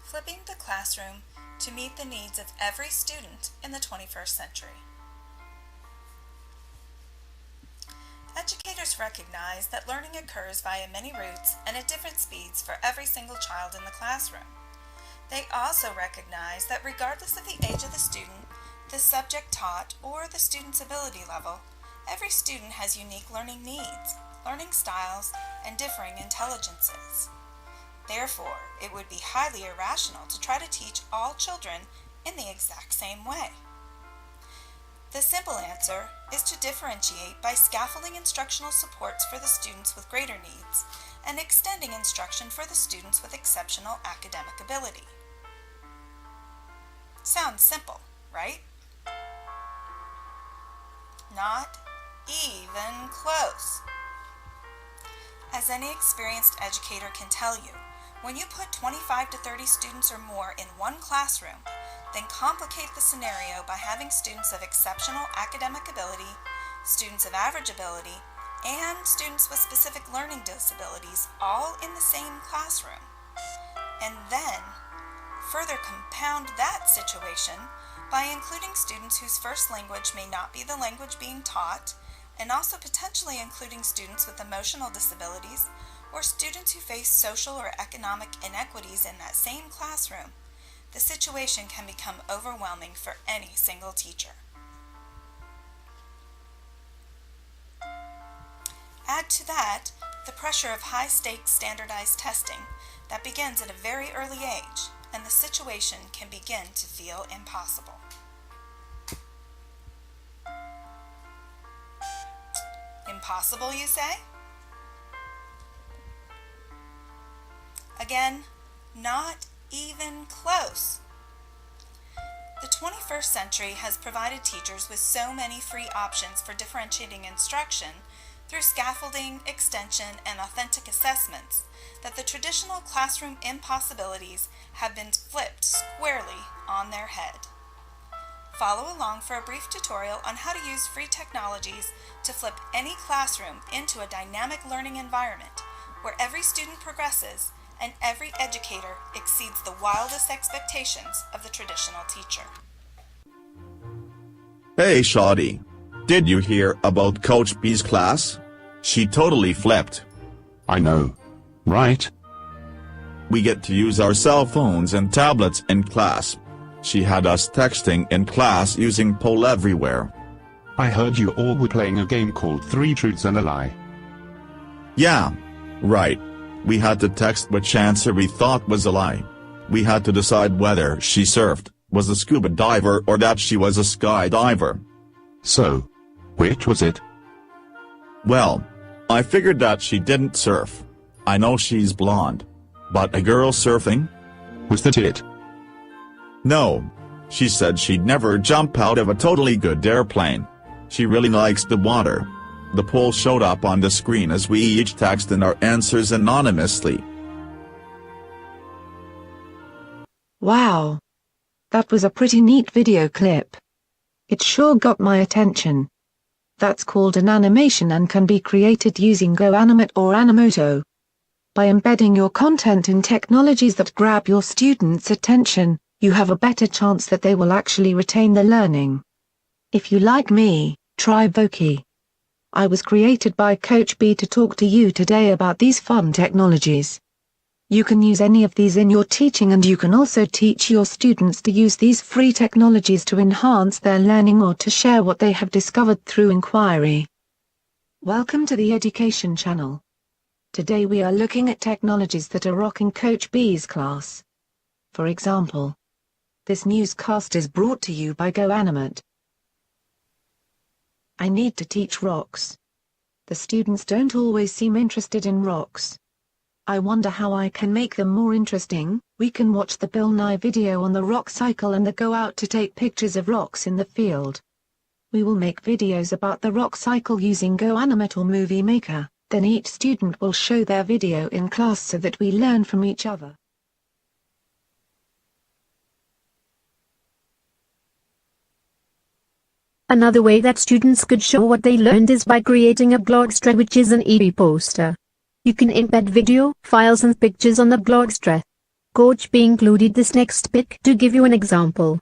flipping the classroom to meet the needs of every student in the 21st century. Educators recognize that learning occurs via many routes and at different speeds for every single child in the classroom. They also recognize that regardless of the age of the student, the subject taught, or the student's ability level, every student has unique learning needs, learning styles, and differing intelligences. Therefore, it would be highly irrational to try to teach all children in the exact same way. The simple answer is to differentiate by scaffolding instructional supports for the students with greater needs and extending instruction for the students with exceptional academic ability. Sounds simple, right? Not even close. As any experienced educator can tell you, when you put 25 to 30 students or more in one classroom, then complicate the scenario by having students of exceptional academic ability, students of average ability, and students with specific learning disabilities all in the same classroom. And then further compound that situation by including students whose first language may not be the language being taught, and also potentially including students with emotional disabilities or students who face social or economic inequities in that same classroom, the situation can become overwhelming for any single teacher. Add to that the pressure of high-stakes standardized testing that begins at a very early age, and the situation can begin to feel impossible. Impossible, you say? Again, not even close. The 21st century has provided teachers with so many free options for differentiating instruction through scaffolding, extension, and authentic assessments that the traditional classroom impossibilities have been flipped squarely on their head. Follow along for a brief tutorial on how to use free technologies to flip any classroom into a dynamic learning environment where every student progresses and every educator exceeds the wildest expectations of the traditional teacher. Hey Shawty. Did you hear about Coach B's class? She totally flipped. I know. Right? We get to use our cell phones and tablets in class. She had us texting in class using Poll Everywhere. I heard you all were playing a game called Three Truths and a Lie. Yeah. Right. We had to text which answer we thought was a lie. We had to decide whether she surfed, was a scuba diver, or that she was a skydiver. So, which was it? Well, I figured that she didn't surf. I know she's blonde. But a girl surfing? Was that it? No. She said she'd never jump out of a totally good airplane. She really likes the water. The poll showed up on the screen as we each texted in our answers anonymously. Wow. That was a pretty neat video clip. It sure got my attention. That's called an animation and can be created using GoAnimate or Animoto. By embedding your content in technologies that grab your students' attention, you have a better chance that they will actually retain the learning. If you like me, try Voki. I was created by Coach B to talk to you today about these fun technologies. You can use any of these in your teaching, and you can also teach your students to use these free technologies to enhance their learning or to share what they have discovered through inquiry. Welcome to the Education Channel. Today we are looking at technologies that are rocking Coach B's class. For example, this newscast is brought to you by GoAnimate. I need to teach rocks. The students don't always seem interested in rocks. I wonder how I can make them more interesting. We can watch the Bill Nye video on the rock cycle and the go out to take pictures of rocks in the field. We will make videos about the rock cycle using GoAnimate or Movie Maker, then each student will show their video in class so that we learn from each other. Another way that students could show what they learned is by creating a Blogstrat, which is an e-poster. You can embed video, files and pictures on the Blogstrat. Coach P included this next pic to give you an example.